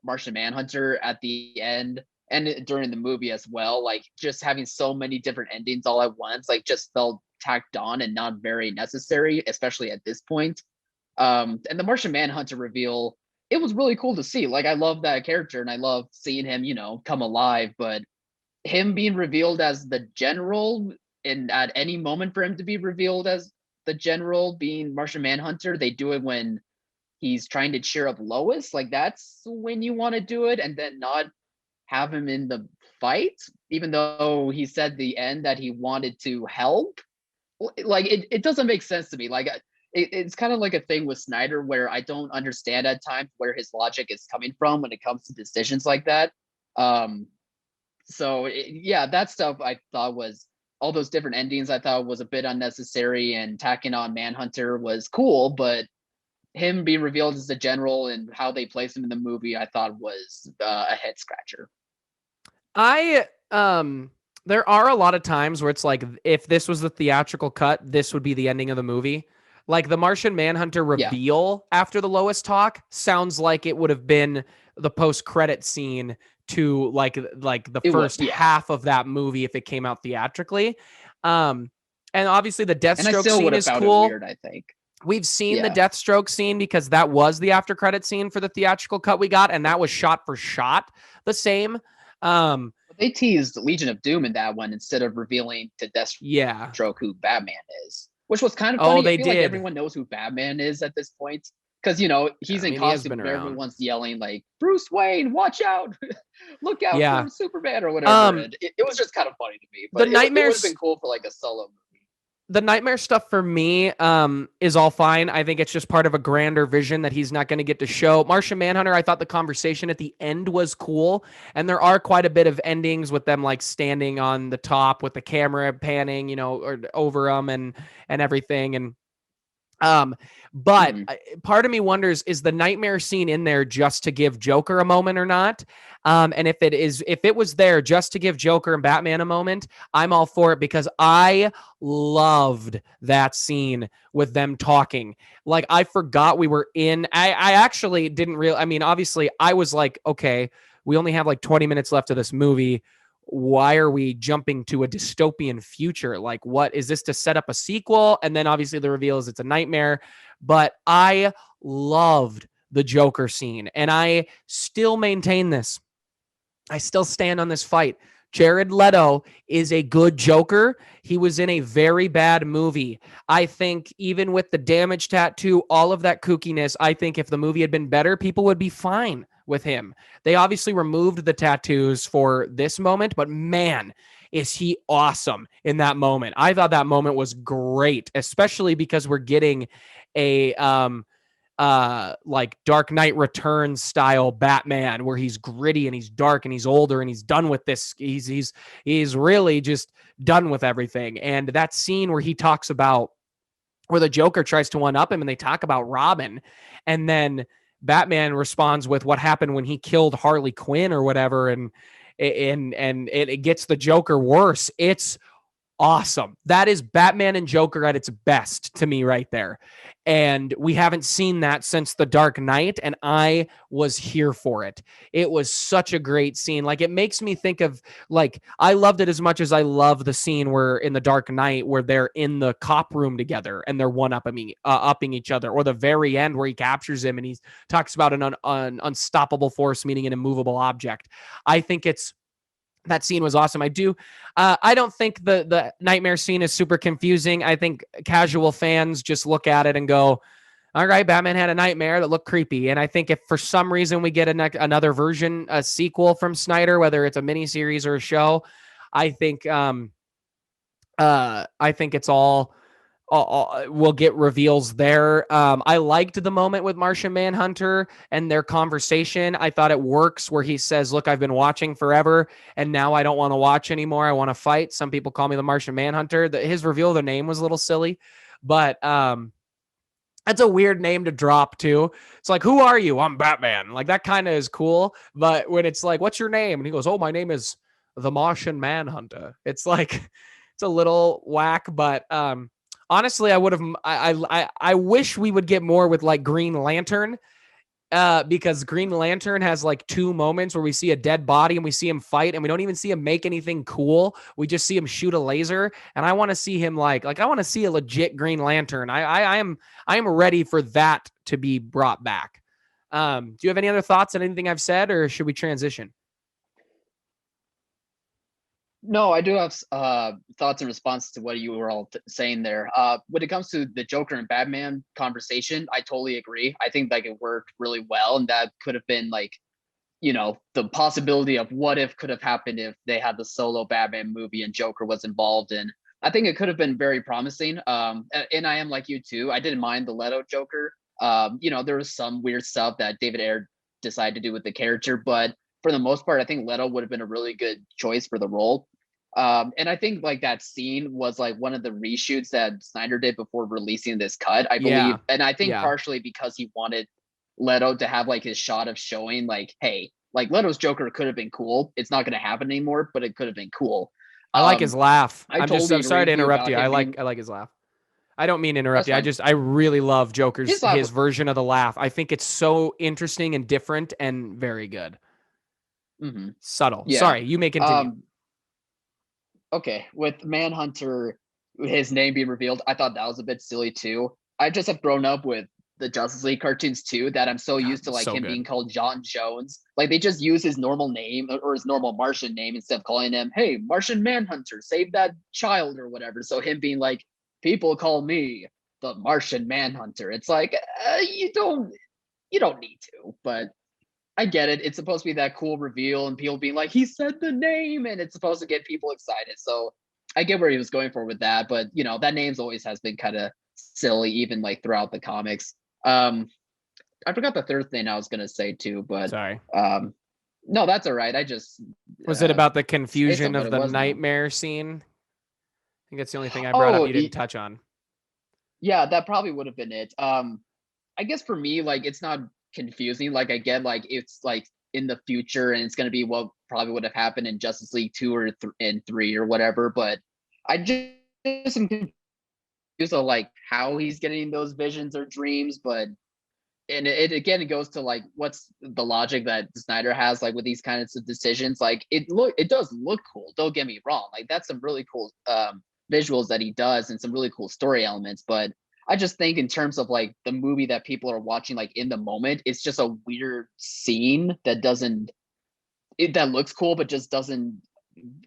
[SPEAKER 2] Martian Manhunter at the end and during the movie as well, like just having so many different endings all at once, like just felt tacked on and not very necessary, especially at this point. And the Martian Manhunter reveal, it was really cool to see. Like I love that character and I love seeing him, come alive, but him being revealed as the general, and at any moment for him to be revealed as the general being Martian Manhunter, they do it when he's trying to cheer up Lois. Like that's when you want to do it, and then not have him in the fight, even though he said the end that he wanted to help. Like it doesn't make sense to me. Like it's kind of like a thing with Snyder where I don't understand at times where his logic is coming from when it comes to decisions like that. Um, yeah, that stuff I thought was all those different endings I thought was a bit unnecessary, and tacking on Manhunter was cool, but him being revealed as the general and how they placed him in the movie I thought was a head scratcher.
[SPEAKER 1] I there are a lot of times where it's like if this was the theatrical cut, this would be the ending of the movie. Like the Martian Manhunter
[SPEAKER 2] Yeah,
[SPEAKER 1] reveal after the Lois talk sounds like it would have been the post-credit scene to like the
[SPEAKER 2] it would.
[SPEAKER 1] first
[SPEAKER 2] Yeah,
[SPEAKER 1] half of that movie if it came out theatrically. Um and obviously the
[SPEAKER 2] and I
[SPEAKER 1] Deathstroke
[SPEAKER 2] still would
[SPEAKER 1] scene
[SPEAKER 2] have
[SPEAKER 1] is
[SPEAKER 2] found it
[SPEAKER 1] cool.
[SPEAKER 2] weird, I think.
[SPEAKER 1] We've seen the
[SPEAKER 2] Yeah,
[SPEAKER 1] Deathstroke scene because that was the after credit scene for the theatrical cut we got, and that was shot for shot the same. Um,
[SPEAKER 2] but they teased Legion of Doom in that one instead of revealing to
[SPEAKER 1] yeah.
[SPEAKER 2] Deathstroke who Batman is, which was kind of
[SPEAKER 1] Oh,
[SPEAKER 2] funny. I
[SPEAKER 1] they
[SPEAKER 2] feel like
[SPEAKER 1] did.
[SPEAKER 2] everyone knows who Batman is at this point because he's
[SPEAKER 1] I
[SPEAKER 2] in
[SPEAKER 1] mean, he has
[SPEAKER 2] costume
[SPEAKER 1] been
[SPEAKER 2] where
[SPEAKER 1] around.
[SPEAKER 2] everyone's yelling like Bruce Wayne, watch out, look out
[SPEAKER 1] Yeah.
[SPEAKER 2] for Superman or whatever.
[SPEAKER 1] Um,
[SPEAKER 2] And it was just kind of funny to me,
[SPEAKER 1] the
[SPEAKER 2] but it would have
[SPEAKER 1] nightmares
[SPEAKER 2] been cool for like a solo movie.
[SPEAKER 1] the nightmare stuff for me is all fine. I think it's just part of a grander vision that he's not going to get to show. Martian Manhunter, I thought the conversation at the end was cool, and there are quite a bit of endings with them like standing on the top with the camera panning, or over them and everything. Um, but
[SPEAKER 2] Hmm.
[SPEAKER 1] part of me wonders, is the nightmare scene in there just to give Joker a moment or not? And if it was there just to give Joker and Batman a moment, I'm all for it because I loved that scene with them talking. Like I forgot we were in. I actually didn't real. I mean, obviously, I was like, okay, we only have like 20 minutes left of this movie. Why are we jumping to a dystopian future? Like, what is this to set up a sequel? And then obviously the reveal is it's a nightmare. But I loved the Joker scene, and I still maintain this. I still stand on this fight. Jared Leto is a good Joker. He was in a very bad movie. I think even with the damage tattoo, all of that kookiness, I think if the movie had been better, people would be fine with him. They obviously removed the tattoos for this moment, but man, is he awesome in that moment. I thought that moment was great, especially because we're getting a like Dark Knight Returns style Batman where he's gritty and he's dark and he's older and he's done with this. He's really just done with everything. And that scene where he talks about where the Joker tries to one up him and they talk about Robin, and then Batman responds with what happened when he killed Harley Quinn or whatever, and it gets the Joker worse. It's awesome. That is Batman and Joker at its best to me right there. And we haven't seen that since The Dark Knight, and I was here for it. It was such a great scene. Like, it makes me think of, like, I loved it as much as I love the scene where in The Dark Knight where they're in the cop room together and they're upping each other, or the very end where he captures him and he talks about an unstoppable force meaning an immovable object. I think that scene was awesome. I don't think the nightmare scene is super confusing. I think casual fans just look at it and go, all right, Batman had a nightmare that looked creepy. And I think if for some reason we get another version, a sequel from Snyder, whether it's a miniseries or a show, I think it's all we'll get reveals there. I liked the moment with Martian Manhunter and their conversation. I thought it works where he says, look, I've been watching forever and now I don't want to watch anymore. I want to fight. Some people call me the Martian Manhunter. His reveal of the name was a little silly, but that's a weird name to drop too. It's like, who are you? I'm Batman. Like, that kind of is cool. But when it's like, what's your name? And he goes, oh, my name is the Martian Manhunter. It's like, it's a little whack, but honestly, I wish we would get more with like Green Lantern, because Green Lantern has like two moments where we see a dead body and we see him fight and we don't even see him make anything cool. We just see him shoot a laser, and I want to see him like I want to see a legit Green Lantern. I am ready for that to be brought back. Do you have any other thoughts on anything I've said, or should we transition?
[SPEAKER 2] No, I do have thoughts in response to what you were all saying there. When it comes to the Joker and Batman conversation, I totally agree. I think like it worked really well, and that could have been like, the possibility of what if could have happened if they had the solo Batman movie and Joker was involved in. I think it could have been very promising. And I am like you too. I didn't mind the Leto Joker. There was some weird stuff that David Ayer decided to do with the character, but for the most part, I think Leto would have been a really good choice for the role. And I think like that scene was like one of the reshoots that Snyder did before releasing this cut, I believe. And I think partially because he wanted Leto to have like his shot of showing like, hey, like Leto's Joker could have been cool. It's not going to happen anymore, but it could have been cool.
[SPEAKER 1] I like his laugh. I'm sorry to
[SPEAKER 2] agree
[SPEAKER 1] interrupt you.
[SPEAKER 2] about
[SPEAKER 1] I
[SPEAKER 2] him
[SPEAKER 1] like his laugh. I don't mean to interrupt
[SPEAKER 2] That's
[SPEAKER 1] you.
[SPEAKER 2] fine.
[SPEAKER 1] I really love Joker's
[SPEAKER 2] laugh
[SPEAKER 1] his version of the laugh. I think it's so interesting and different and very good. Subtle.
[SPEAKER 2] Yeah.
[SPEAKER 1] Sorry, you may continue.
[SPEAKER 2] Okay, with Manhunter, his name being revealed, I thought that was a bit silly too. I just have grown up with the Justice League cartoons too, that I'm so used to like him being called John Jones. Like they just use his normal name or his normal Martian name instead of calling him, hey, Martian Manhunter, save that child or whatever. So him being like, people call me the Martian Manhunter. It's like you don't need to, but I get it. It's supposed to be that cool reveal and people being like, he said the name, and it's supposed to get people excited. So I get where he was going for with that, but that name's always has been kind of silly, even like throughout the comics. I forgot the third thing I was gonna say too, but
[SPEAKER 1] sorry.
[SPEAKER 2] No, that's all right. I just
[SPEAKER 1] was it about the confusion of the nightmare scene? I think that's the only thing I brought up you didn't touch on.
[SPEAKER 2] Yeah, that probably would have been it. I guess for me, like it's not confusing. Like I get like it's like in the future and it's going to be what probably would have happened in Justice League 2 or 3 or whatever, but I just am confused of like how he's getting those visions or dreams. But and it goes to like what's the logic that Snyder has like with these kinds of decisions. Like it does look cool, don't get me wrong, like that's some really cool visuals that he does and some really cool story elements, but I just think in terms of like the movie that people are watching, like in the moment, it's just a weird scene that that looks cool, but just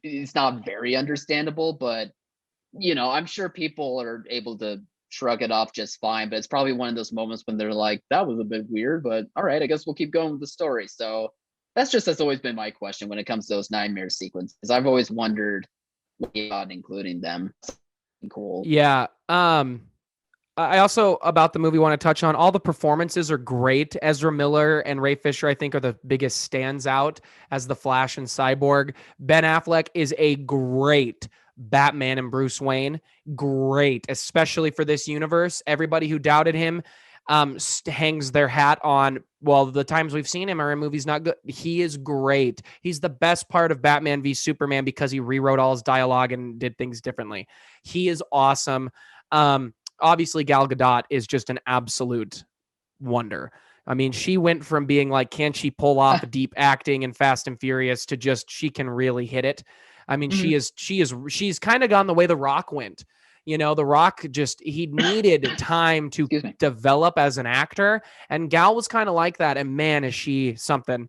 [SPEAKER 2] it's not very understandable. But, I'm sure people are able to shrug it off just fine, but it's probably one of those moments when they're like, that was a bit weird, but all right, I guess we'll keep going with the story. So that's always been my question when it comes to those nightmare sequences. I've always wondered, not including them. Cool.
[SPEAKER 1] Yeah. I also, about the movie, want to touch on all the performances are great. Ezra Miller and Ray Fisher, I think, are the biggest stands out as the Flash and Cyborg. Ben Affleck is a great Batman and Bruce Wayne. Great, especially for this universe. Everybody who doubted him hangs their hat on, well, the times we've seen him are in movies not good. He is great. He's the best part of Batman v Superman because he rewrote all his dialogue and did things differently. He is awesome. Obviously, Gal Gadot is just an absolute wonder. I mean, she went from being like, can she pull off deep acting in Fast and Furious to just, she can really hit it. I mean, she's kind of gone the way The Rock went. You know, The Rock he needed time to develop as an actor. And Gal was kind of like that. And man, is she something.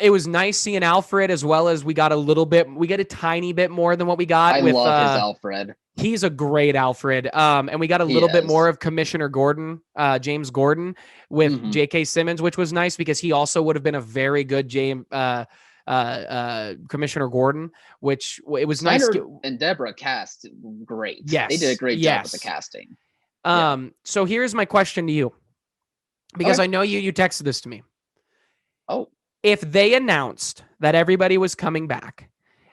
[SPEAKER 1] It was nice seeing Alfred, as well as we get a tiny bit more than what we got.
[SPEAKER 2] I love his Alfred.
[SPEAKER 1] He's a great Alfred. And we got a little bit more of Commissioner Gordon, James Gordon, with J.K. Simmons, which was nice because he also would have been a very good Commissioner Gordon, which it was
[SPEAKER 2] Snyder
[SPEAKER 1] nice.
[SPEAKER 2] And Deborah cast great.
[SPEAKER 1] Yes.
[SPEAKER 2] They did a great job with the casting.
[SPEAKER 1] So here's my question to you, because I know you texted this to me.
[SPEAKER 2] Oh.
[SPEAKER 1] If they announced that everybody was coming back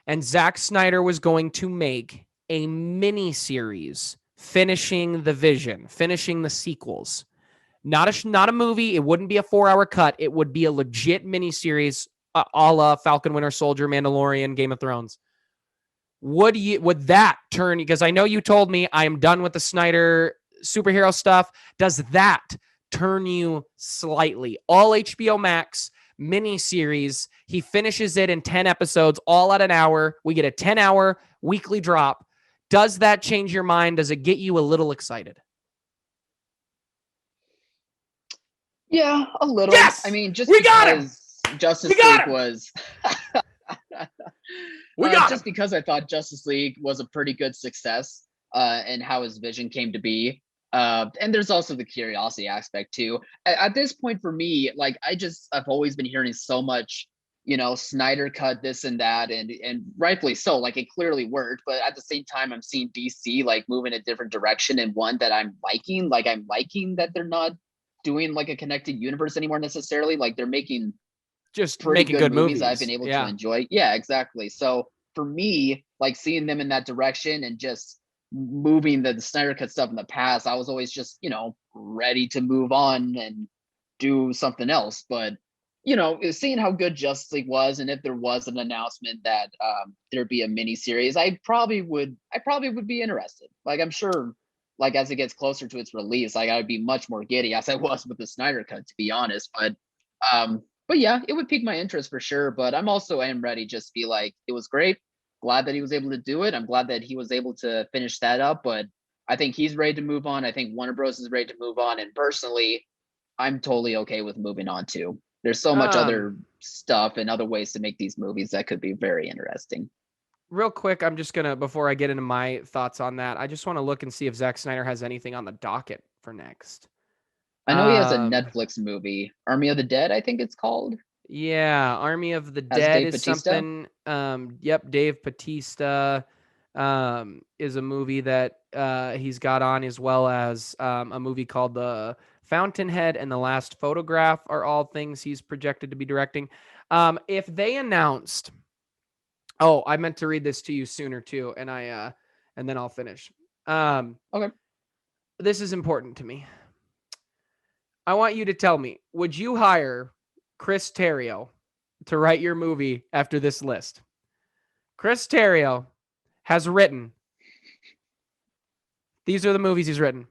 [SPEAKER 1] and Zack Snyder was going to make a mini series finishing the vision, finishing the sequels, not a movie, it wouldn't be a 4-hour cut, it would be a legit mini series, a la Falcon Winter Soldier, Mandalorian, Game of Thrones. Would that turn, because I know you told me I am done with the Snyder superhero stuff. Does that turn you slightly? All HBO Max mini series. He finishes it in 10 episodes, all at an hour. We get a 10-hour weekly drop. Does that change your mind? Does it get you a little excited?
[SPEAKER 2] Yeah, a little.
[SPEAKER 1] Yes!
[SPEAKER 2] I mean, just
[SPEAKER 1] we got him!
[SPEAKER 2] Justice League was
[SPEAKER 1] just
[SPEAKER 2] because I thought Justice League was a pretty good success, and how his vision came to be. And there's also the curiosity aspect too. At this point for me, like I've always been hearing so much, Snyder cut this and that, and rightfully so. Like it clearly worked, but at the same time, I'm seeing DC like move in a different direction, and one that I'm liking. Like I'm liking that they're not doing like a connected universe anymore necessarily. Like they're making
[SPEAKER 1] making good movies
[SPEAKER 2] I've been able to enjoy. Yeah, exactly. So for me, like seeing them in that direction and just moving the Snyder cut stuff in the past, I was always just, ready to move on and do something else. But, seeing how good Justice League was, and if there was an announcement that there'd be a mini series, I probably would be interested. Like I'm sure, like as it gets closer to its release, like I would be much more giddy as I was with the Snyder cut, to be honest. But yeah, it would pique my interest for sure. But I am ready just to be like, it was great. Glad that he was able to do it. I'm glad that he was able to finish that up, but I think he's ready to move on. I think Warner Bros. Is ready to move on. And personally, I'm totally okay with moving on too. There's so much other stuff and other ways to make these movies that could be very interesting.
[SPEAKER 1] Real quick, I'm just going to, before I get into my thoughts on that, I just want to look and see if Zack Snyder has anything on the docket for next.
[SPEAKER 2] I know he has a Netflix movie, Army of the Dead, I think it's called.
[SPEAKER 1] Yeah, Army of the Dead is something. Yep, Dave Bautista is a movie that he's got on, as well as a movie called The Fountainhead and The Last Photograph are all things he's projected to be directing. If they announced, I meant to read this to you sooner too, and then I'll finish.
[SPEAKER 2] Okay.
[SPEAKER 1] This is important to me. I want you to tell me, would you hire Chris Terrio to write your movie after this list? Chris Terrio has written, these are the movies he's written: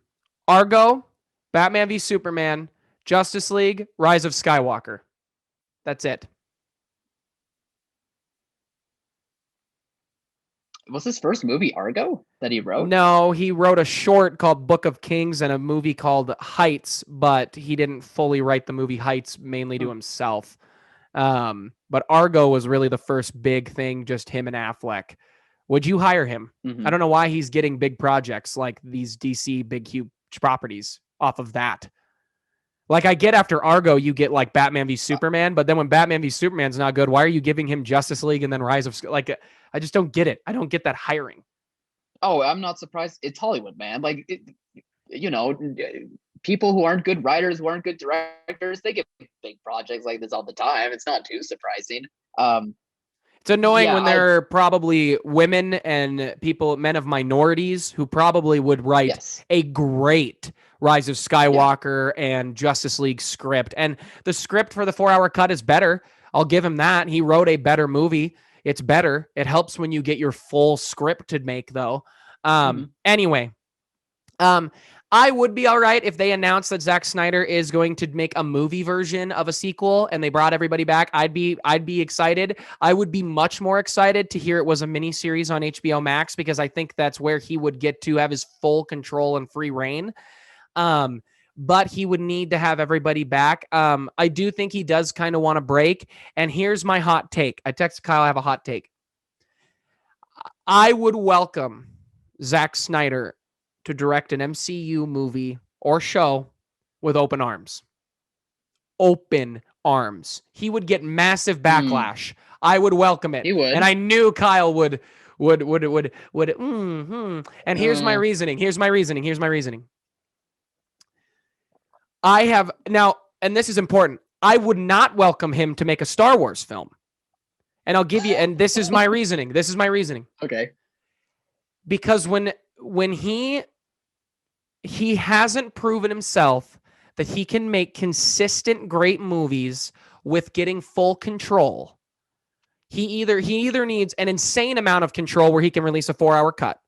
[SPEAKER 1] Argo, Batman v Superman, Justice League, Rise of Skywalker. That's it.
[SPEAKER 2] Was his first movie Argo that he wrote?
[SPEAKER 1] No, he wrote a short called Book of Kings and a movie called Heights, but he didn't fully write the movie Heights mainly to himself. But Argo was really the first big thing, just him and Affleck. Would you hire him? I don't know why he's getting big projects like these DC big huge properties off of that. Like, I get after Argo, you get like Batman v Superman, but then when Batman v Superman's not good, why are you giving him Justice League and then Rise of like? I just don't get it. I don't get that hiring.
[SPEAKER 2] Oh, I'm not surprised. It's Hollywood, man. Like, people who aren't good writers, who aren't good directors, they get big projects like this all the time. It's not too surprising.
[SPEAKER 1] It's annoying
[SPEAKER 2] Yeah,
[SPEAKER 1] when there are probably women and people, men of minorities, who probably would write
[SPEAKER 2] yes,
[SPEAKER 1] a great Rise of
[SPEAKER 2] yeah,
[SPEAKER 1] Skywalker and Justice League script. And the script for the 4-hour cut is better. I'll give him that. He wrote a better movie. It's better. It helps when you get your full script to make, though. Anyway, I would be all right if they announced that Zack Snyder is going to make a movie version of a sequel and they brought everybody back. I'd be excited. I would be much more excited to hear it was a mini series on HBO Max, because I think that's where he would get to have his full control and free reign. But he would need to have everybody back. I do think he does kind of want to break. And here's my hot take. I texted Kyle, I have a hot take. I would welcome Zack Snyder to direct an MCU movie or show with open arms. Open arms. He would get massive backlash. I would welcome it.
[SPEAKER 2] he would.
[SPEAKER 1] And I knew Kyle would. And here's my reasoning. Here's my reasoning. I have now, and this is important, I would not welcome him to make a Star Wars film. And I'll give you, and this is my reasoning.
[SPEAKER 2] Okay.
[SPEAKER 1] Because when he hasn't proven himself that he can make consistent great movies with getting full control. He either needs an insane amount of control where he can release a 4-hour cut,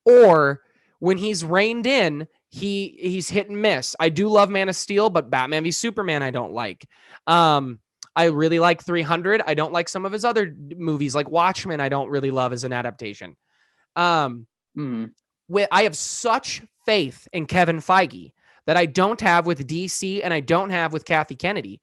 [SPEAKER 1] or when he's reined in, he's hit and miss. I do love Man of Steel, but Batman v Superman I don't like. I really like 300. I don't like some of his other movies like Watchmen. I don't really love as an adaptation. I have such faith in Kevin Feige that I don't have with DC and I don't have with Kathy Kennedy,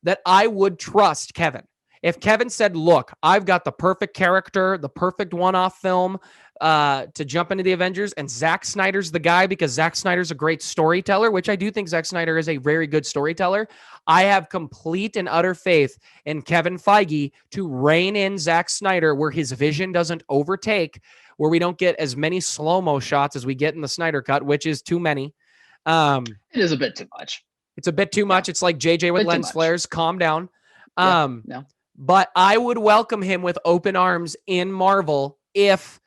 [SPEAKER 1] that I would trust Kevin. If Kevin said, look, I've got the perfect character, the perfect one-off film to jump into the Avengers, and Zack Snyder's the guy because Zack Snyder's a great storyteller, which I do think Zack Snyder is a very good storyteller. I have complete and utter faith in Kevin Feige to rein in Zack Snyder where his vision doesn't overtake, where we don't get as many slow-mo shots as we get in the Snyder Cut, which is too many.
[SPEAKER 2] It is a bit too much.
[SPEAKER 1] It's a bit too much. It's like JJ with lens flares. Calm down.
[SPEAKER 2] No.
[SPEAKER 1] But I would welcome him with open arms in Marvel if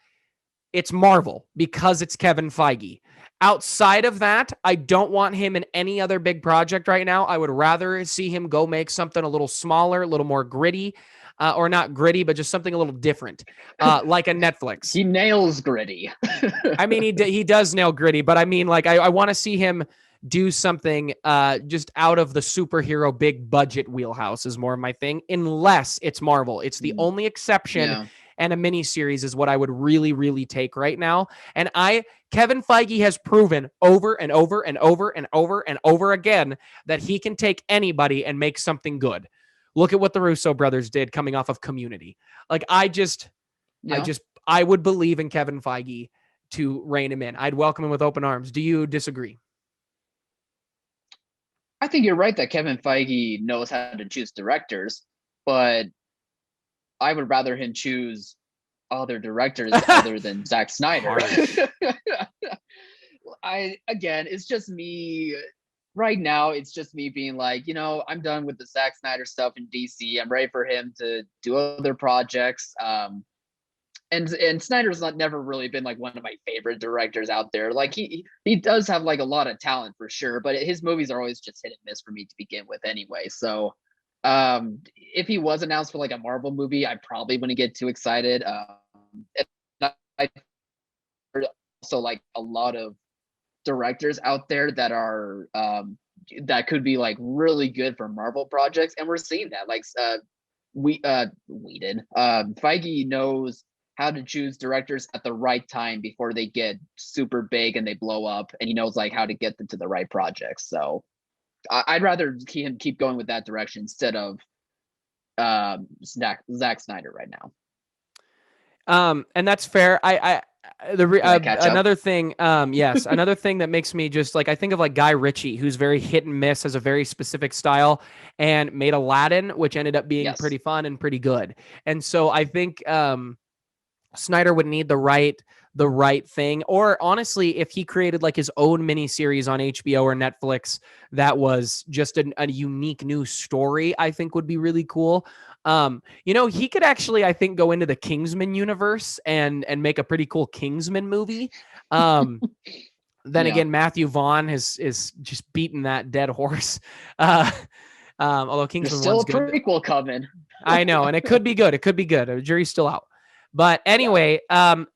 [SPEAKER 1] it's Marvel, because it's Kevin Feige. Outside of that, I don't want him in any other big project right now. I would rather see him go make something a little smaller, a little more gritty, or not gritty, but just something a little different, like a Netflix.
[SPEAKER 2] He nails gritty.
[SPEAKER 1] I mean, he does nail gritty, but I mean, like, I want to see him do something just out of the superhero big budget wheelhouse is more of my thing, unless it's Marvel. It's the only exception. Yeah. And a mini series is what I would really, really take right now. And Kevin Feige has proven over and over and over and over and over again that he can take anybody and make something good. Look at what the Russo brothers did coming off of Community. Like, I would believe in Kevin Feige to rein him in. I'd welcome him with open arms. Do you disagree?
[SPEAKER 2] I think you're right that Kevin Feige knows how to choose directors, but I would rather him choose other directors other than Zack Snyder. It's just me right now. It's just me being like, I'm done with the Zack Snyder stuff in DC. I'm ready for him to do other projects. And Snyder's never really been like one of my favorite directors out there. Like he does have like a lot of talent for sure, but his movies are always just hit and miss for me to begin with anyway. So if he was announced for like a Marvel movie, I probably wouldn't get too excited. I heard also like a lot of directors out there that are that could be like really good for Marvel projects, and we're seeing that. Like Feige knows how to choose directors at the right time before they get super big and they blow up, and he knows like how to get them to the right projects. So I'd rather see him keep going with that direction instead of Zack Snyder right now.
[SPEAKER 1] And that's fair.
[SPEAKER 2] catch up?
[SPEAKER 1] Another thing, yes, another thing that makes me just like, I think of like Guy Ritchie, who's very hit and miss, has a very specific style, and made Aladdin, which ended up being
[SPEAKER 2] Yes.
[SPEAKER 1] pretty fun and pretty good. And so I think Snyder would need the right thing. Or honestly, if he created like his own mini series on HBO or Netflix that was just a unique new story, I think would be really cool. He could actually, I think, go into the Kingsman universe and make a pretty cool Kingsman movie. Then
[SPEAKER 2] Yeah.
[SPEAKER 1] again, Matthew Vaughn is just beating that dead horse. Uh, although
[SPEAKER 2] There's
[SPEAKER 1] Kingsman
[SPEAKER 2] still
[SPEAKER 1] one's
[SPEAKER 2] a
[SPEAKER 1] good.
[SPEAKER 2] prequel coming.
[SPEAKER 1] I know, and it could be good. It could be good. The jury's still out. But anyway,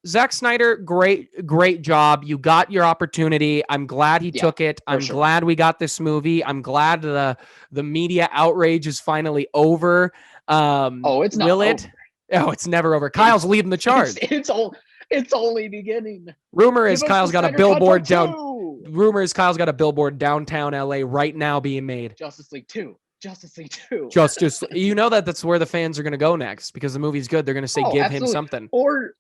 [SPEAKER 1] Zack Snyder, great job. You got your opportunity. I'm glad he took it. I'm
[SPEAKER 2] sure.
[SPEAKER 1] glad we got this movie. I'm glad the media outrage is finally over.
[SPEAKER 2] It's not
[SPEAKER 1] will
[SPEAKER 2] over.
[SPEAKER 1] it? Oh, it's never over. Kyle's leading the charge.
[SPEAKER 2] It's only beginning.
[SPEAKER 1] Rumor is
[SPEAKER 2] Give us
[SPEAKER 1] Kyle's
[SPEAKER 2] the
[SPEAKER 1] got a
[SPEAKER 2] Snyder Cut
[SPEAKER 1] billboard
[SPEAKER 2] Part
[SPEAKER 1] down.
[SPEAKER 2] 2!
[SPEAKER 1] Rumor is Kyle's got a billboard downtown LA right now being made.
[SPEAKER 2] Justice League 2. Justice League 2.
[SPEAKER 1] Justice, that's where the fans are going to go next because the movie's good. They're going to say, give
[SPEAKER 2] absolutely.
[SPEAKER 1] him something.
[SPEAKER 2] Or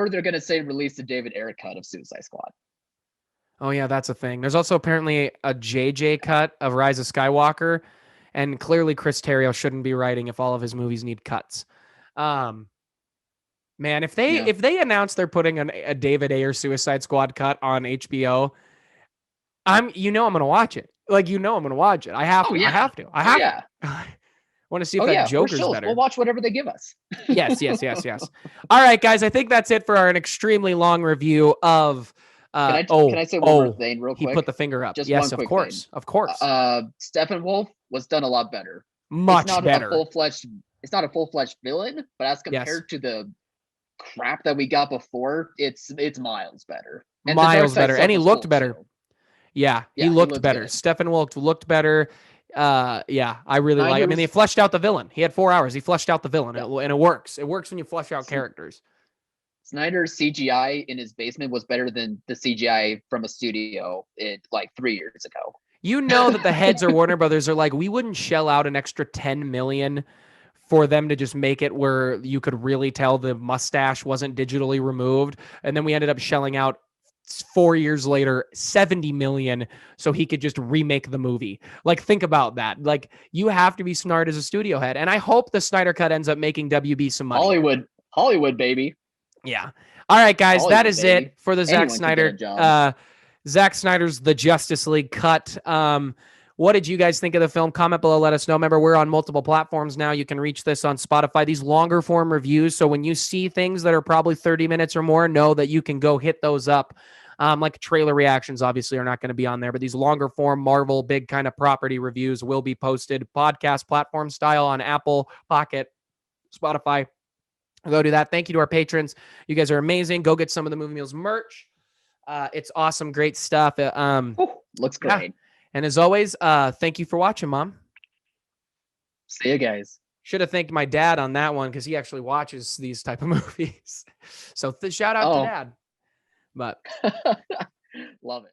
[SPEAKER 2] they're going to say release the David Ayer cut of Suicide Squad.
[SPEAKER 1] Oh, yeah, that's a thing. There's also apparently a JJ cut of Rise of Skywalker, and clearly Chris Terrio shouldn't be writing if all of his movies need cuts. Man, if they announce they're putting a David Ayer Suicide Squad cut on HBO, I'm going to watch it. Like, I'm going to watch it. I have to. I have to. I want to see if that Joker's better.
[SPEAKER 2] We'll watch whatever they give us.
[SPEAKER 1] Yes. All right, guys. I think that's it for an extremely long review of.
[SPEAKER 2] Can I say one more thing real quick?
[SPEAKER 1] He put the finger up.
[SPEAKER 2] Just
[SPEAKER 1] yes,
[SPEAKER 2] one
[SPEAKER 1] of course.
[SPEAKER 2] Thing.
[SPEAKER 1] Of course.
[SPEAKER 2] Steppenwolf was done a lot better.
[SPEAKER 1] Much better.
[SPEAKER 2] It's not a full-fledged villain, but as compared to the crap that we got before, it's miles better. And
[SPEAKER 1] miles better. And he looked better.
[SPEAKER 2] Too.
[SPEAKER 1] Yeah, he looked better. Steppenwolf looked better. I really like. I mean, they fleshed out the villain. He had 4 hours. He fleshed out the villain, and it works. It works when you flesh out characters.
[SPEAKER 2] Snyder's CGI in his basement was better than the CGI from a studio like 3 years ago.
[SPEAKER 1] You know that the heads of Warner Brothers are like, we wouldn't shell out an extra $10 million for them to just make it where you could really tell the mustache wasn't digitally removed, and then we ended up shelling out 4 years later $70 million so he could just remake the movie. Like, think about that. Like, you have to be smart as a studio head, and I hope the Snyder Cut ends up making WB some money.
[SPEAKER 2] Hollywood, baby.
[SPEAKER 1] Yeah. All right, guys,
[SPEAKER 2] Hollywood,
[SPEAKER 1] that is
[SPEAKER 2] baby.
[SPEAKER 1] it for the Zack Snyder. Zack Snyder's The Justice League cut. What did you guys think of the film? Comment below, let us know. Remember, we're on multiple platforms now. You can reach this on Spotify. These longer form reviews, so when you see things that are probably 30 minutes or more, know that you can go hit those up. Like trailer reactions, obviously, are not going to be on there, but these longer form Marvel, big kind of property reviews will be posted podcast platform style on Apple, Pocket, Spotify. Go do that. Thank you to our patrons. You guys are amazing. Go get some of the Movie Meals merch. It's awesome. Great stuff.
[SPEAKER 2] Looks great.
[SPEAKER 1] Yeah. And as always, thank you for watching, Mom.
[SPEAKER 2] See you guys.
[SPEAKER 1] Should have thanked my dad on that one because he actually watches these type of movies. So shout out to Dad. But
[SPEAKER 2] love it.